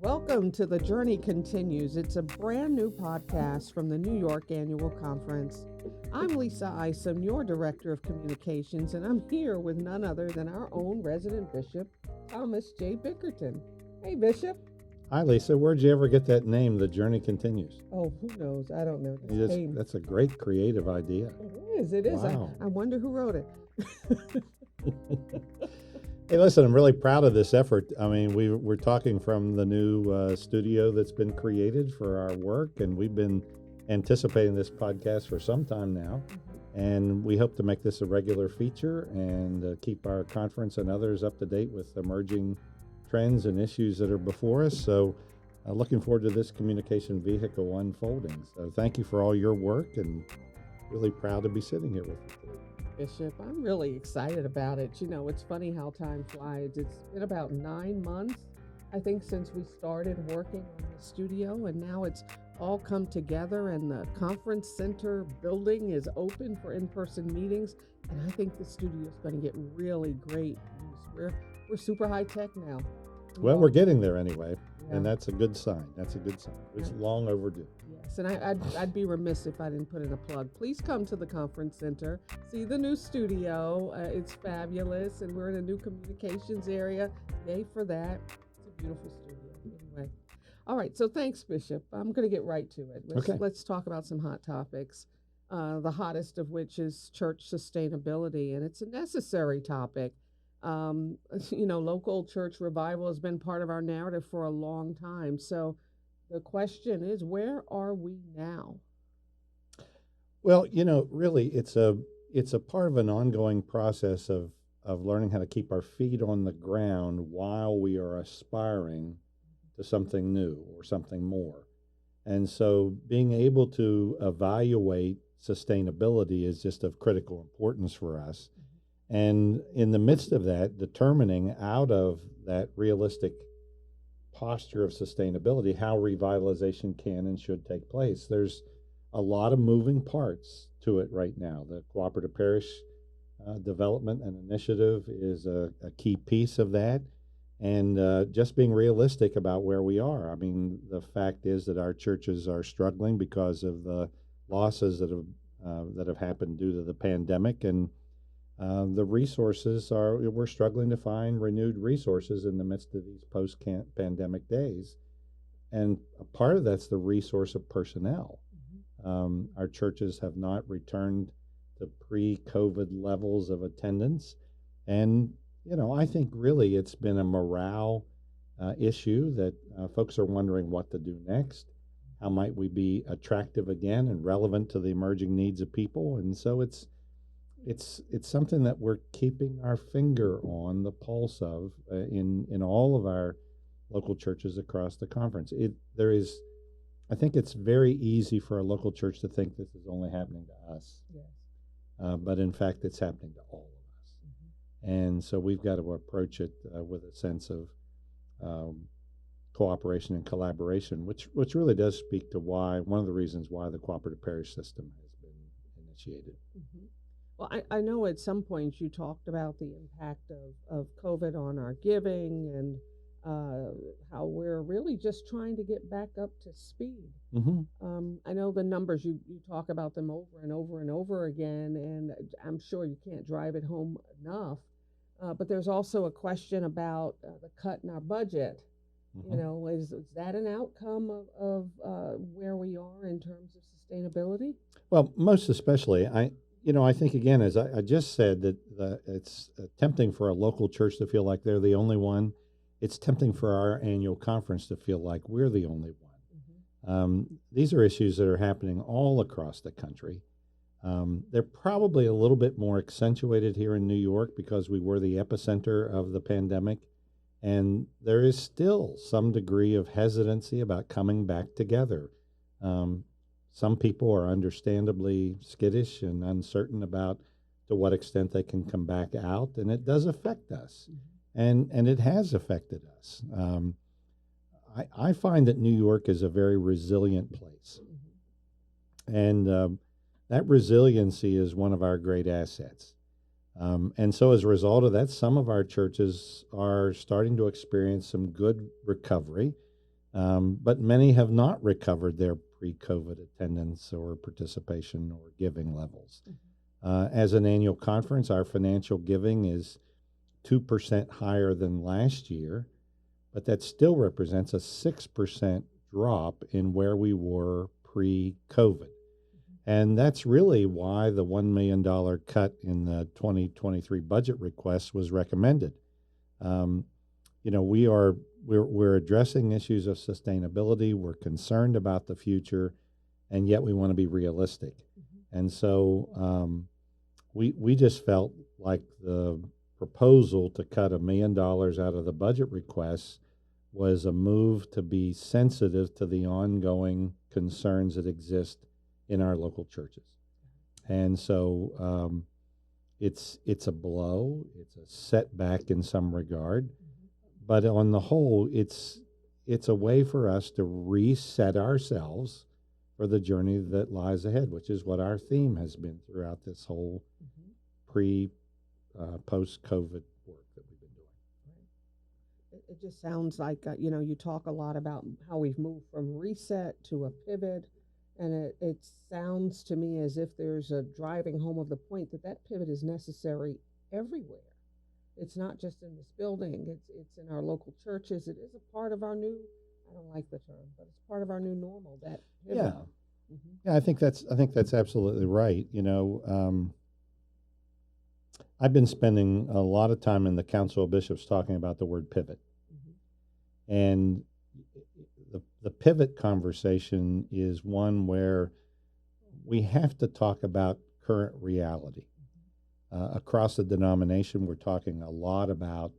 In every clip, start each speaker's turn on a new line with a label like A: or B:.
A: Welcome to The Journey Continues. It's a brand new podcast from the New York Annual Conference. I'm Lisa Isom, your Director of Communications, and I'm here with none other than our own resident bishop, Thomas J. Bickerton. Hey, Bishop.
B: Hi, Lisa. Where'd you ever get that name, The Journey Continues?
A: Oh, who knows? I don't know. This came.
B: That's a great creative idea.
A: It is.
B: Wow.
A: I wonder who wrote it.
B: Hey, listen, I'm really proud of this effort. I mean, we're talking from the new studio that's been created for our work, and we've been anticipating this podcast for some time now. And we hope to make this a regular feature and keep our conference and others up to date with emerging trends and issues that are before us. So looking forward to this communication vehicle unfolding. So thank you for all your work, and really proud to be sitting here with you today.
A: Bishop, I'm really excited about it. You know, it's funny how time flies. It's been about 9 months, I think, since we started working on the studio, and now it's all come together, and the conference center building is open for in-person meetings, and I think the studio is going to get really great use. We're super high tech now.
B: Well, we're getting there anyway,
A: Yeah.
B: and that's a good sign. That's a good sign. It's long overdue.
A: Yes, and I'd be remiss if I didn't put in a plug. Please come to the conference center, see the new studio. It's fabulous, and we're in a new communications area. Yay for that. It's a beautiful studio. Anyway, all right. So thanks, Bishop. I'm going to get right to it.
B: Okay.
A: Let's talk about some hot topics. The hottest of which is church sustainability, and it's a necessary topic. Local church revival has been part of our narrative for a long time. So the question is, where are we now?
B: Well, really, it's a part of an ongoing process of learning how to keep our feet on the ground while we are aspiring to something new or something more. And so being able to evaluate sustainability is just of critical importance for us. And in the midst of that, determining out of that realistic posture of sustainability how revitalization can and should take place. There's a lot of moving parts to it right now. The cooperative parish development and initiative is a key piece of that. And just being realistic about where we are. I mean, the fact is that our churches are struggling because of the losses that have happened due to the pandemic, and the resources we're struggling to find renewed resources in the midst of these post-pandemic days. And a part of that's the resource of personnel. Our churches have not returned to pre-COVID levels of attendance. And, I think really it's been a morale issue that folks are wondering what to do next. How might we be attractive again and relevant to the emerging needs of people? And so it's something that we're keeping our finger on the pulse of in all of our local churches across the conference. I think it's very easy for a local church to think this is only happening to us.
A: Yes.
B: But in fact, it's happening to all of us. And so we've got to approach it with a sense of cooperation and collaboration, which really does speak to one of the reasons why the cooperative parish system has been initiated.
A: Well, I know at some point you talked about the impact of COVID on our giving, and how we're really just trying to get back up to speed. I know the numbers, you talk about them over and over and over again, and I'm sure you can't drive it home enough. But there's also a question about the cut in our budget. Is that an outcome of where we are in terms of sustainability?
B: Well, most especially, I think, again, as I just said, that it's tempting for a local church to feel like they're the only one. It's tempting for our annual conference to feel like we're the only one. These are issues that are happening all across the country. They're probably a little bit more accentuated here in New York because we were the epicenter of the pandemic. And there is still some degree of hesitancy about coming back together. Some people are understandably skittish and uncertain about to what extent they can come back out, and it does affect us, and it has affected us. I find that New York is a very resilient place, and that resiliency is one of our great assets. And so as a result of that, some of our churches are starting to experience some good recovery. but many have not recovered their pre-COVID attendance or participation or giving levels. As an annual conference, our financial giving is 2% higher than last year, but that still represents a 6% drop in where we were pre-COVID. And that's really why the $1 million cut in the 2023 budget request was recommended. We're addressing issues of sustainability. We're concerned about the future, and yet we want to be realistic. And so we just felt like the proposal to cut $1 million out of the budget request was a move to be sensitive to the ongoing concerns that exist in our local churches. And so it's a blow, it's a setback in some regard, but on the whole, it's a way for us to reset ourselves for the journey that lies ahead, which is what our theme has been throughout this whole post-COVID work that we've been doing.
A: It just sounds like, you talk a lot about how we've moved from reset to a pivot. And it sounds to me as if there's a driving home of the point that pivot is necessary everywhere. It's not just in this building. It's in our local churches. It is a part of our new, I don't like the term, but it's part of our new normal, that pivot.
B: Yeah. Yeah, I think that's absolutely right. I've been spending a lot of time in the Council of Bishops talking about the word pivot. And the pivot conversation is one where we have to talk about current reality. Across the denomination, we're talking a lot about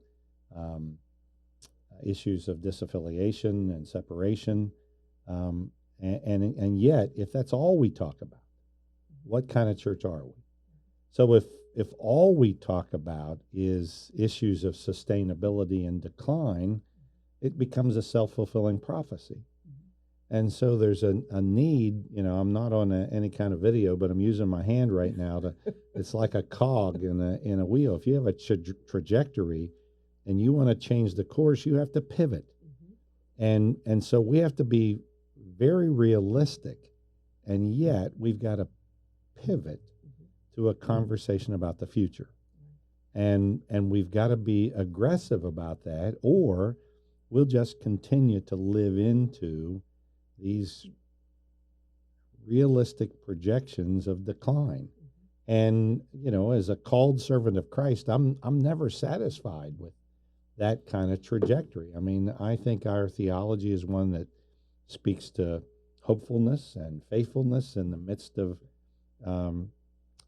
B: issues of disaffiliation and separation. And yet, if that's all we talk about, what kind of church are we? So if all we talk about is issues of sustainability and decline, it becomes a self-fulfilling prophecy. And so there's a need, I'm not on any kind of video, but I'm using my hand right now it's like a cog in a wheel. If you have a trajectory and you want to change the course, you have to pivot. And so we have to be very realistic, and yet we've got to pivot to a conversation about the future. And we've got to be aggressive about that, or we'll just continue to live into these realistic projections of decline. And, as a called servant of Christ, I'm never satisfied with that kind of trajectory. I mean, I think our theology is one that speaks to hopefulness and faithfulness in the midst of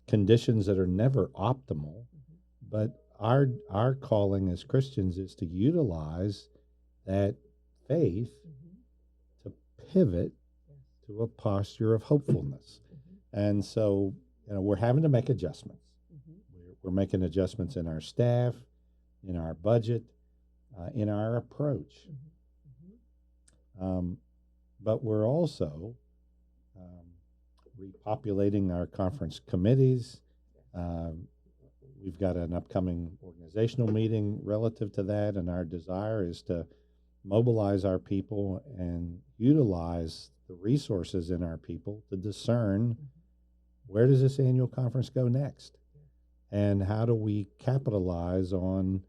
B: conditions that are never optimal. But our calling as Christians is to utilize that faith to pivot to a posture of hopefulness. And so, we're having to make adjustments. We're making adjustments in our staff, in our budget, in our approach. But we're also repopulating our conference committees. We've got an upcoming organizational meeting relative to that, and our desire is to mobilize our people and utilize the resources in our people to discern where does this annual conference go next, and how do we capitalize on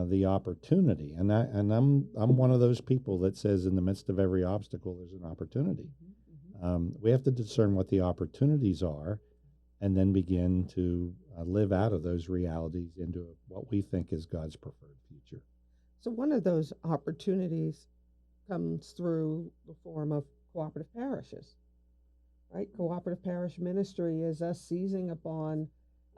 B: the opportunity. And I'm one of those people that says in the midst of every obstacle there's an opportunity. We have to discern what the opportunities are, and then begin to live out of those realities into what we think is God's preferred future.
A: So one of those opportunities comes through the form of cooperative parishes, right? Cooperative parish ministry is us seizing upon,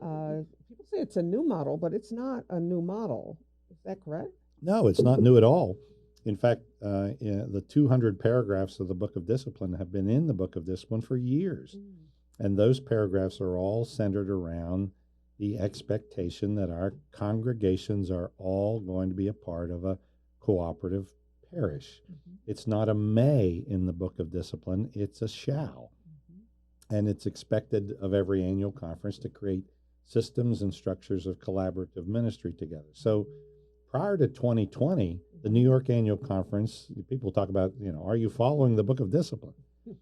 A: people say it's a new model, but it's not a new model. Is that correct?
B: No, it's not new at all. In fact, the 200 paragraphs of the Book of Discipline have been in the Book of Discipline for years. And those paragraphs are all centered around the expectation that our congregations are all going to be a part of a cooperative parish. It's not a may in the Book of Discipline, it's a shall. And it's expected of every annual conference to create systems and structures of collaborative ministry together. So prior to 2020, The New York Annual Conference, people talk about, are you following the Book of Discipline?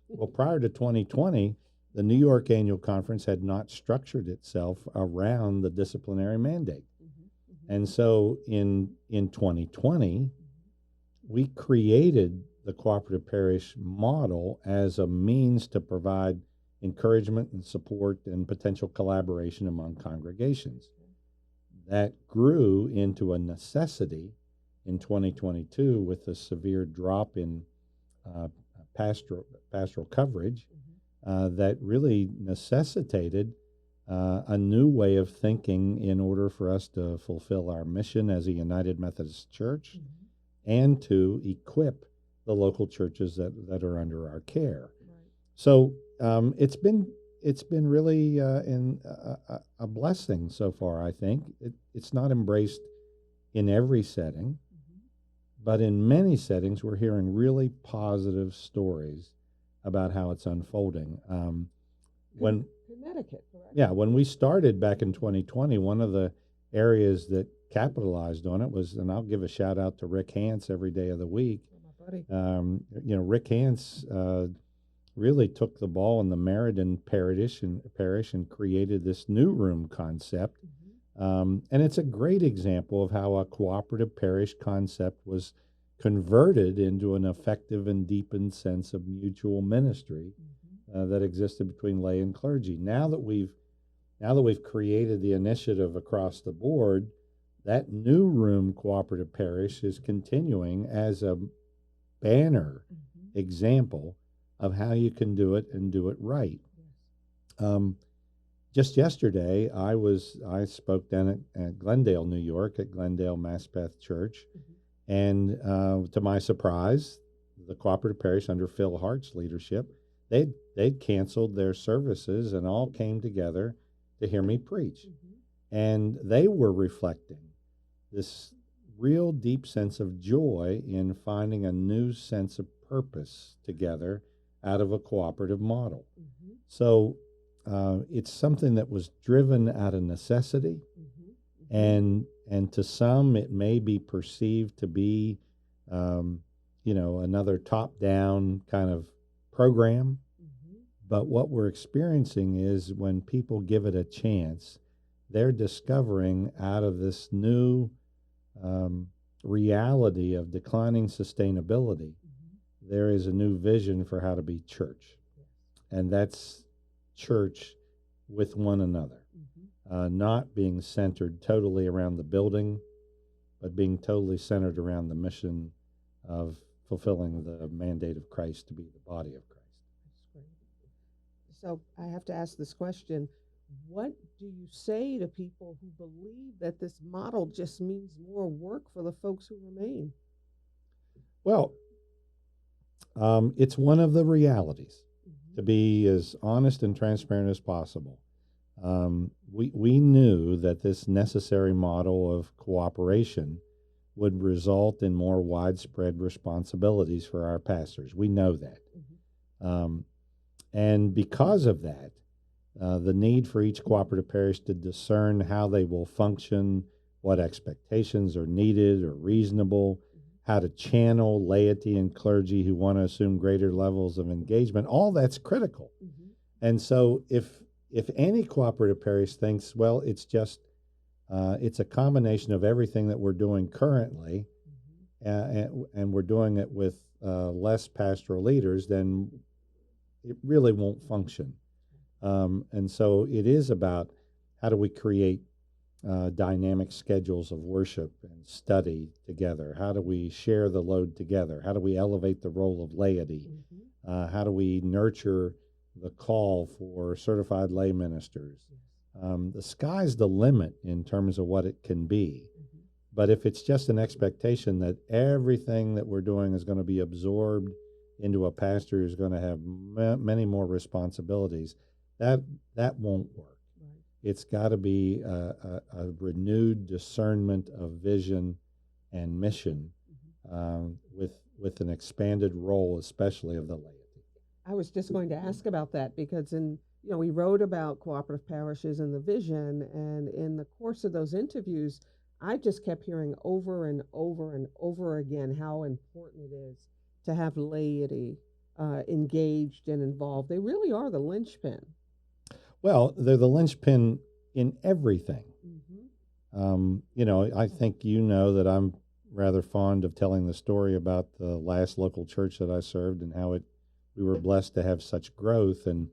B: Well, prior to 2020, the New York Annual Conference had not structured itself around the disciplinary mandate. And so in 2020, we created the cooperative parish model as a means to provide encouragement and support and potential collaboration among congregations. That grew into a necessity in 2022 with a severe drop in pastoral coverage that really necessitated a new way of thinking in order for us to fulfill our mission as a United Methodist Church and to equip the local churches that are under our care. Right. So it's been really a blessing so far. I think it's not embraced in every setting, but in many settings we're hearing really positive stories about how it's unfolding. When
A: Connecticut, correct?
B: Yeah, when we started back in 2020, one of the areas that capitalized on it was, and I'll give a shout out to Rick Hance every day of the week.
A: Oh, my buddy.
B: Rick Hance really took the ball in the Meriden parish and created this new room concept. And it's a great example of how a cooperative parish concept was converted into an effective and deepened sense of mutual ministry that existed between lay and clergy. Now that we've created the initiative across the board, that new room cooperative parish is continuing as a banner example of how you can do it and do it right. Just yesterday, I spoke down at Glendale, New York, at Glendale Maspeth Church, and to my surprise, the cooperative parish under Phil Hart's leadership, they'd canceled their services and all came together to hear me preach. And they were reflecting this real deep sense of joy in finding a new sense of purpose together out of a cooperative model. So it's something that was driven out of necessity, and to some it may be perceived to be, another top-down kind of program. But what we're experiencing is when people give it a chance, they're discovering out of this new reality of declining sustainability, there is a new vision for how to be church. And that's church with one another, not being centered totally around the building, but being totally centered around the mission of fulfilling the mandate of Christ to be the body of Christ.
A: So I have to ask this question. What do you say to people who believe that this model just means more work for the folks who remain?
B: Well, it's one of the realities, to be as honest and transparent as possible. We knew that this necessary model of cooperation would result in more widespread responsibilities for our pastors. We know that. And because of that, the need for each cooperative parish to discern how they will function, what expectations are needed or reasonable, how to channel laity and clergy who want to assume greater levels of engagement, all that's critical. And so if any cooperative parish thinks, well, it's just, it's a combination of everything that we're doing currently, and we're doing it with less pastoral leaders, then it really won't function. And so it is about how do we create dynamic schedules of worship and study together? How do we share the load together? How do we elevate the role of laity? How do we nurture the call for certified lay ministers? The sky's the limit in terms of what it can be. But if it's just an expectation that everything that we're doing is going to be absorbed into a pastor who's going to have many more responsibilities, that won't work. It's got to be a renewed discernment of vision and mission, with an expanded role, especially of the laity.
A: I was just going to ask about that because we wrote about cooperative parishes and the vision, and in the course of those interviews, I just kept hearing over and over and over again how important it is to have laity engaged and involved. They really are the linchpin.
B: Well, they're the linchpin in everything.
A: Hmm.
B: I think you know that I'm rather fond of telling the story about the last local church that I served and how we were blessed to have such growth. And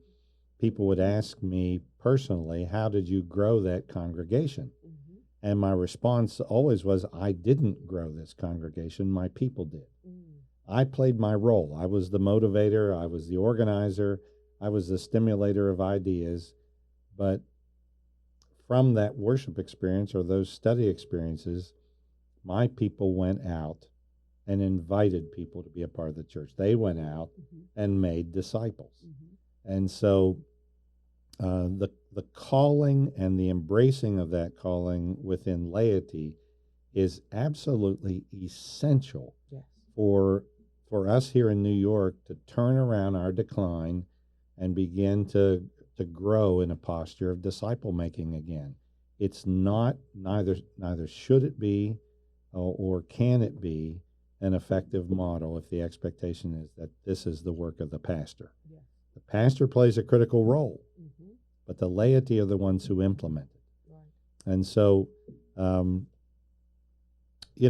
B: people would ask me personally, how did you grow that congregation?
A: Hmm.
B: And my response always was, I didn't grow this congregation, my people did.
A: Mm.
B: I played my role. I was the motivator, I was the organizer, I was the stimulator of ideas. But from that worship experience or those study experiences, my people went out and invited people to be a part of the church. They went out
A: Hmm.
B: and made disciples.
A: Hmm.
B: And so the calling and the embracing of that calling within laity is absolutely essential
A: Yes.
B: for us here in New York to turn around our decline and begin to grow in a posture of disciple making again. It's not neither should it be or can it be an effective model if the expectation is that this is the work of the pastor.
A: Yes.
B: The pastor plays a critical role,
A: Hmm.
B: but the laity are the ones who implement it.
A: Right.
B: And so, um, we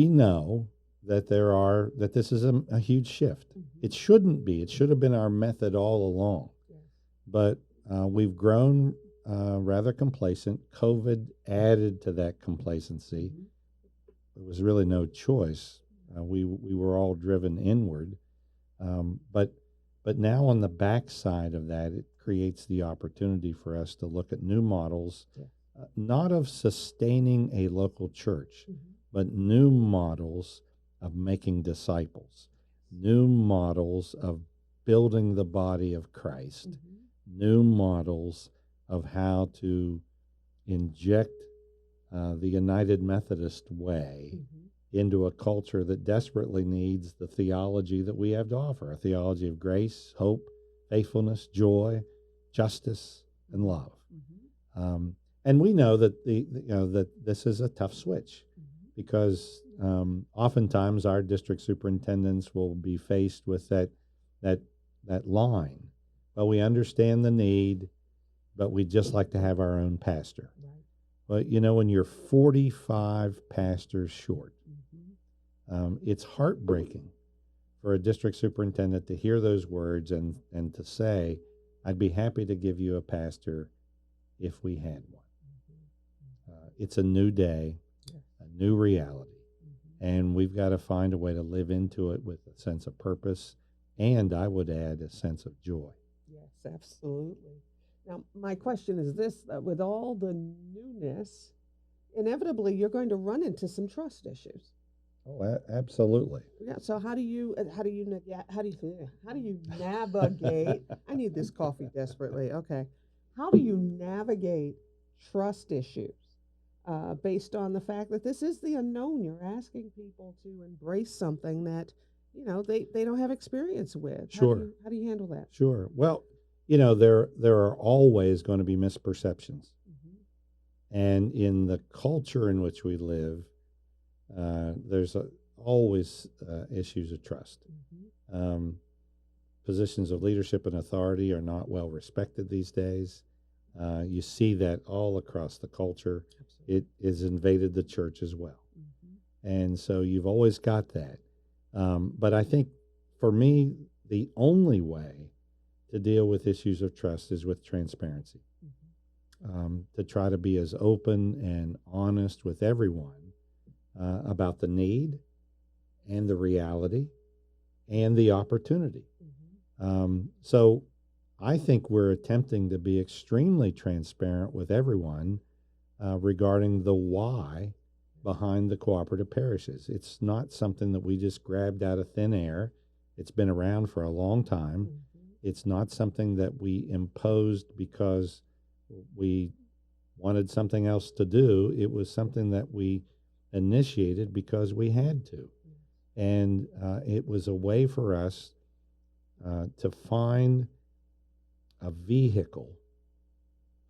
B: know that this is a huge shift.
A: Hmm.
B: It shouldn't be. It should have been our method all along.
A: Yes.
B: But we've grown rather complacent. COVID added to that complacency.
A: Hmm.
B: There was really no choice. We were all driven inward. But now on the backside of that, it creates the opportunity for us to look at new models,
A: Yeah.
B: not of sustaining a local church,
A: Hmm.
B: but new models of making disciples, new models of building the body of Christ,
A: Hmm.
B: new models of how to inject the United Methodist way
A: Hmm.
B: into a culture that desperately needs the theology that we have to offer, a theology of grace, hope, faithfulness, joy, justice, and love.
A: Hmm.
B: And we know that that this is a tough switch
A: Hmm.
B: because oftentimes our district superintendents will be faced with that line. Well, we understand the need, but we'd just like to have our own pastor.
A: Right.
B: But when you're 45 pastors short, it's heartbreaking for a district superintendent to hear those words and to say, I'd be happy to give you a pastor if we had one. It's a new day,
A: Yes.
B: a new reality,
A: Hmm.
B: and we've got to find a way to live into it with a sense of purpose, and I would add a sense of joy.
A: Yes, absolutely. Now, my question is this, with all the newness, inevitably you're going to run into some trust issues.
B: Oh, absolutely.
A: Yeah. So how do you navigate? I need this coffee desperately. Okay. How do you navigate trust issues based on the fact that this is the unknown? You're asking people to embrace something that they don't have experience with.
B: Sure.
A: How do you handle that?
B: Sure. Well, there are always going to be misperceptions. And in the culture in which we live, there's always issues of trust.
A: Hmm.
B: Positions of leadership and authority are not well respected these days. You see that all across the culture.
A: Absolutely.
B: It has invaded the church as well.
A: Hmm.
B: And so you've always got that. But I think for me, the only way to deal with issues of trust is with transparency. To try to be as open and honest with everyone about the need and the reality and the opportunity. So I think we're attempting to be extremely transparent with everyone regarding the why behind the cooperative parishes. It's not something that we just grabbed out of thin air. It's been around for a long time. It's not something that we imposed because we wanted something else to do. It was something that we initiated because we had to. And it was a way for us to find a vehicle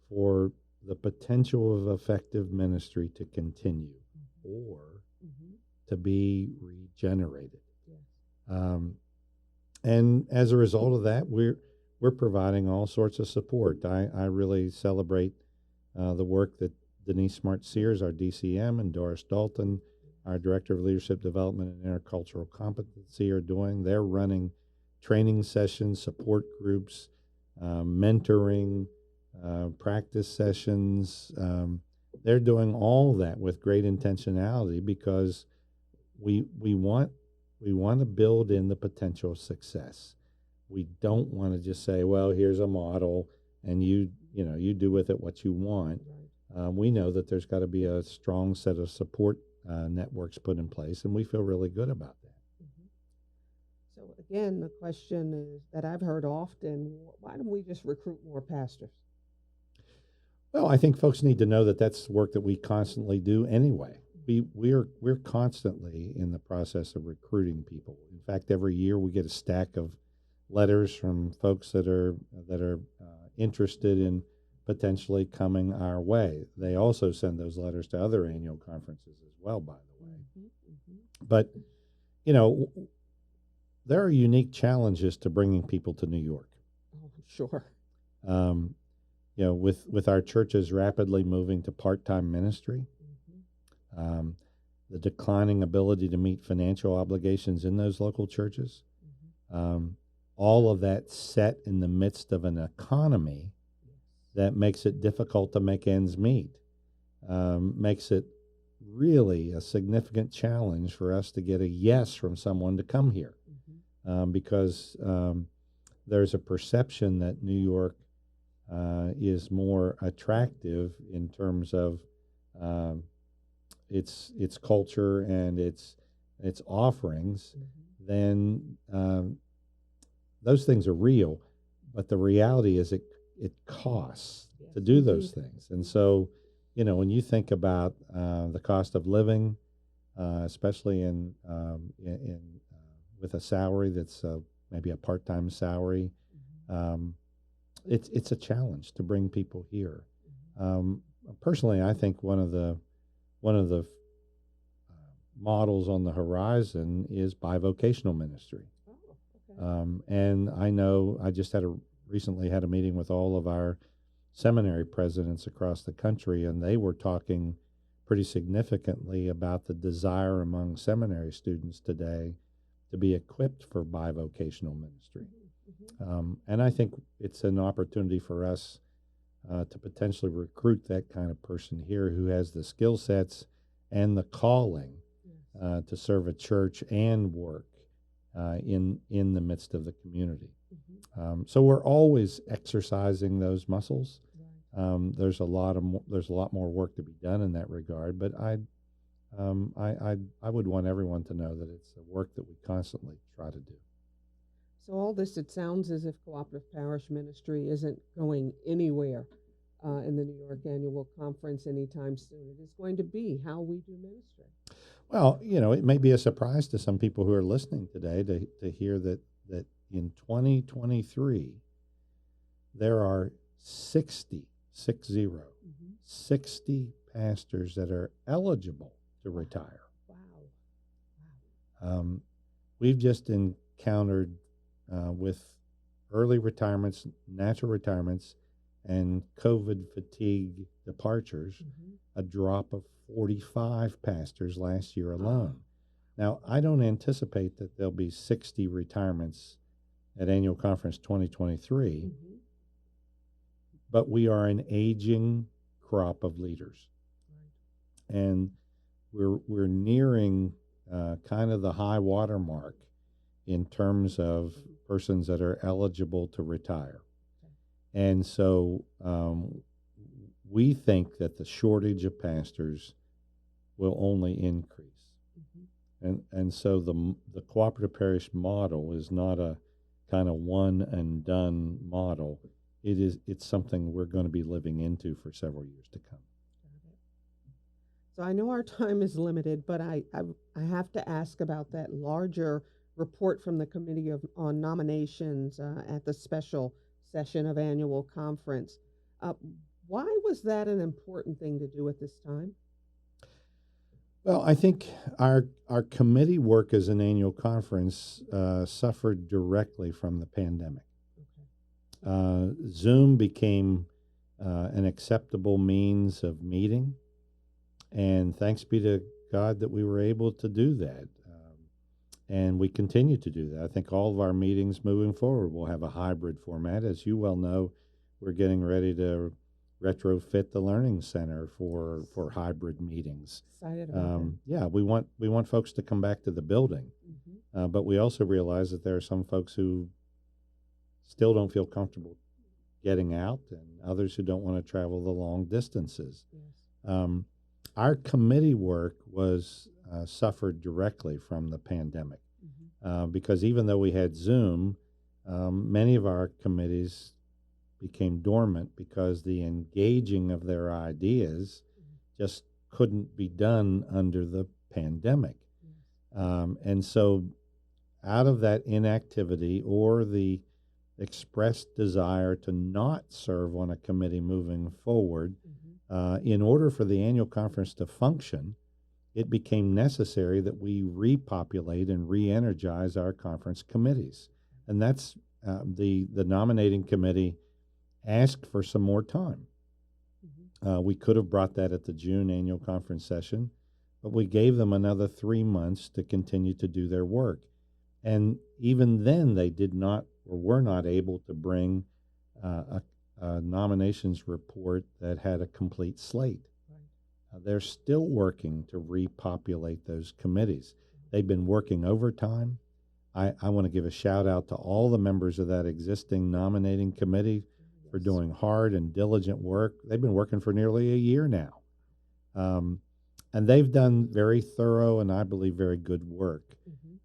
B: for the potential of effective ministry to continue or
A: Mhm.
B: to be regenerated.
A: Yes.
B: Um, and as a result of that, we're providing all sorts of support. I really celebrate the work that Denise Smart Sears, our DCM, and Doris Dalton, our Director of Leadership Development and Intercultural Competency, are doing. They're running training sessions, support groups, mentoring, practice sessions. They're doing all that with great intentionality because we want to build in the potential success. We don't want to just say, well, here's a model and you do with it what you want.
A: Right.
B: We know that there's got to be a strong set of support networks put in place, and we feel really good about that.
A: Mhm. So again, the question is that I've heard often: why don't we just recruit more pastors?
B: Well, I think folks need to know that that's work that we constantly do anyway. We're constantly in the process of recruiting people. In fact, every year we get a stack of letters from folks that are interested in potentially coming our way. They also send those letters to other annual conferences as well, by the way.
A: Mhm.
B: But you know, there are unique challenges to bringing people to New York.
A: Oh, sure.
B: Um, with our churches rapidly moving to part-time ministry,
A: Mhm.
B: um, the declining ability to meet financial obligations in those local churches,
A: Mhm.
B: all of that set in the midst of an economy
A: Yes.
B: that makes it difficult to make ends meet, makes it really a significant challenge for us to get a yes from someone to come here, because there's a perception that New York is more attractive in terms of um, its culture and its offerings.
A: Mhm.
B: Then those things are real, but the reality is it costs
A: Yes,
B: to do those
A: indeed.
B: things. And so, when you think about the cost of living, especially in with a salary that's maybe a part-time salary,
A: Mhm.
B: it's a challenge to bring people here.
A: Mhm.
B: Personally, I think one of the models on the horizon is bivocational ministry.
A: Oh, okay.
B: And I know I just recently had a meeting with all of our seminary presidents across the country, and they were talking pretty significantly about the desire among seminary students today to be equipped for bivocational ministry.
A: Mhm.
B: And I think it's an opportunity for us to potentially recruit that kind of person here who has the skill sets and the calling
A: Yes.
B: to serve a church and work in the midst of the community.
A: Mhm.
B: So we're always exercising those muscles.
A: Right.
B: There's a lot more work to be done in that regard, but I would want everyone to know that it's a work that we constantly try to do.
A: So all this, it sounds as if cooperative parish ministry isn't going anywhere in the New York Annual Conference anytime soon. It is going to be how we do ministry.
B: Well, it may be a surprise to some people who are listening today to hear that in 2023 there are 60
A: Mhm.
B: 60 pastors that are eligible to retire.
A: Wow.
B: Um, we've just encountered with early retirements, natural retirements, and COVID fatigue departures,
A: Mhm.
B: a drop of 45 pastors last year alone. Now, I don't anticipate that there'll be 60 retirements at Annual Conference 2023,
A: Mhm.
B: but we are an aging crop of leaders,
A: Right.
B: and we're nearing kind of the high water mark in terms of persons that are eligible to retire. And so we think that the shortage of pastors will only increase.
A: Mhm.
B: And so the cooperative parish model is not a kind of one and done model. It's something we're going to be living into for several years to come.
A: Got it. So I know our time is limited, but I have to ask about that larger report from the Committee on Nominations at the special session of annual conference. Uh, Why was that an important thing to do at this time?
B: Well, I think our committee work as an annual conference suffered directly from the pandemic. Zoom became an acceptable means of meeting, and thanks be to God that we were able to do that. And we continue to do that. I think all of our meetings moving forward will have a hybrid format. As you well know, we're getting ready to retrofit the Learning Center for hybrid meetings.
A: Excited about that.
B: Yeah, we want folks to come back to the building, but we also realize that there are some folks who still don't feel comfortable getting out, and others who don't want to travel the long distances.
A: Yes.
B: Our committee work was suffered directly from the pandemic because even though we had Zoom, many of our committees became dormant because the engaging of their ideas just couldn't be done under the pandemic. And so out of that inactivity or the expressed desire to not serve on a committee moving forward, in order for the annual conference to function, it became necessary that we repopulate and re-energize our conference committees. And that's the nominating committee asked for some more time. We could have brought that at the June annual conference session, but we gave them another 3 months to continue to do their work. And even then, they did not or were not able to bring a nominations report that had a complete slate. They're still working to repopulate those committees. They've been working overtime. I want to give a shout out to all the members of that existing nominating committee for doing hard and diligent work. They've been working for nearly a year now. And they've done very thorough and I believe very good work.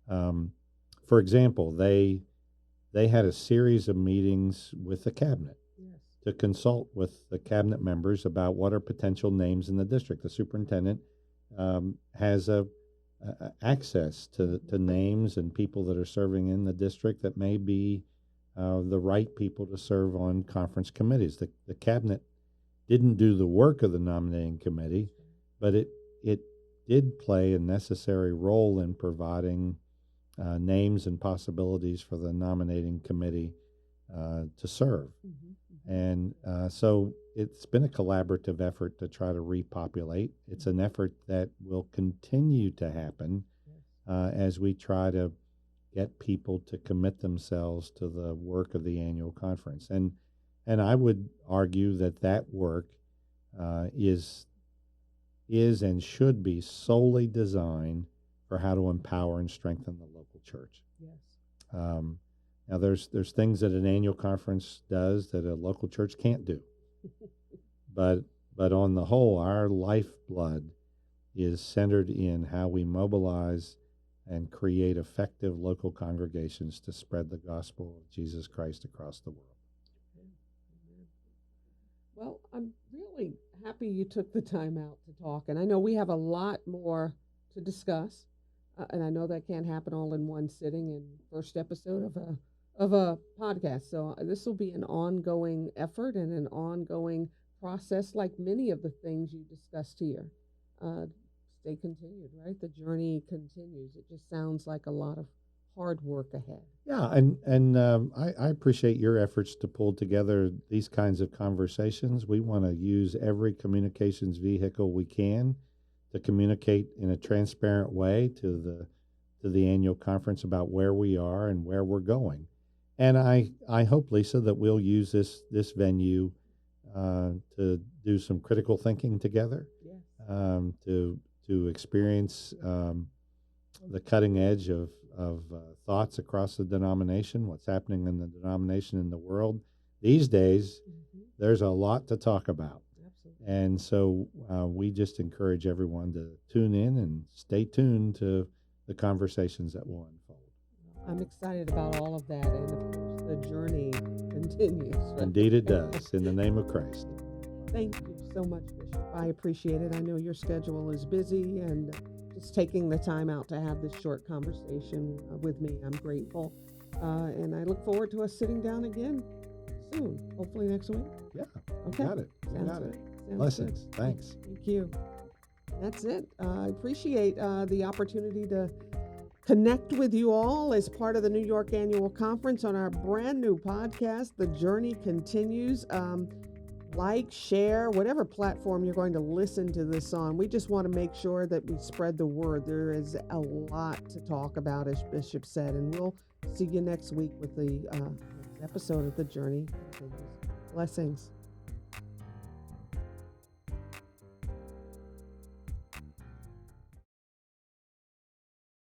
B: For example, they had a series of meetings with the cabinet to consult with the cabinet members about what are potential names in the district. The superintendent has access to names and people that are serving in the district that may be the right people to serve on conference committees. The cabinet didn't do the work of the nominating committee, but it did play a necessary role in providing names and possibilities for the nominating committee to serve. And so it's been a collaborative effort to try to repopulate. It's an effort that will continue to happen as we try to get people to commit themselves to the work of the annual conference. And I would argue that work is and should be solely designed for how to empower and strengthen the local church. Now, there's things that an annual conference does that a local church can't do. But on the whole, our lifeblood is centered in how we mobilize and create effective local congregations to spread the gospel of Jesus Christ across the world.
A: Well, I'm really happy you took the time out to talk. And I know we have a lot more to discuss. And I know that can't happen all in one sitting in first episode of a podcast. So this will be an ongoing effort and an ongoing process, like many of the things you discussed here. Stay continued, right? The journey continues. It just sounds like a lot of hard work ahead.
B: Yeah, and I appreciate your efforts to pull together these kinds of conversations. We want to use every communications vehicle we can to communicate in a transparent way to the annual conference about where we are and where we're going. And I hope, Lisa, that we'll use this venue to do some critical thinking together, to experience the cutting edge of thoughts across the denomination, what's happening in the denomination in the world. These days, there's a lot to talk about.
A: Absolutely.
B: And so we just encourage everyone to tune in and stay tuned to the conversations that will unfold.
A: I'm excited about all of that, and of course, the journey continues. Right?
B: Indeed it does, in the name of Christ.
A: Thank you so much, Bishop. I appreciate it. I know your schedule is busy, and just taking the time out to have this short conversation with me, I'm grateful. And I look forward to us sitting down again soon, hopefully next week.
B: Yeah.
A: Okay.
B: You got it. You
A: Sounds
B: got it.
A: good. Sounds good.
B: Blessings. Thanks.
A: Thank you. That's it. I appreciate the opportunity to connect with you all as part of the New York Annual Conference on our brand new podcast, The Journey Continues. Like, share, whatever platform you're going to listen to this on. We just want to make sure that we spread the word. There is a lot to talk about, as Bishop said, and we'll see you next week with the episode of The Journey Continues. Blessings.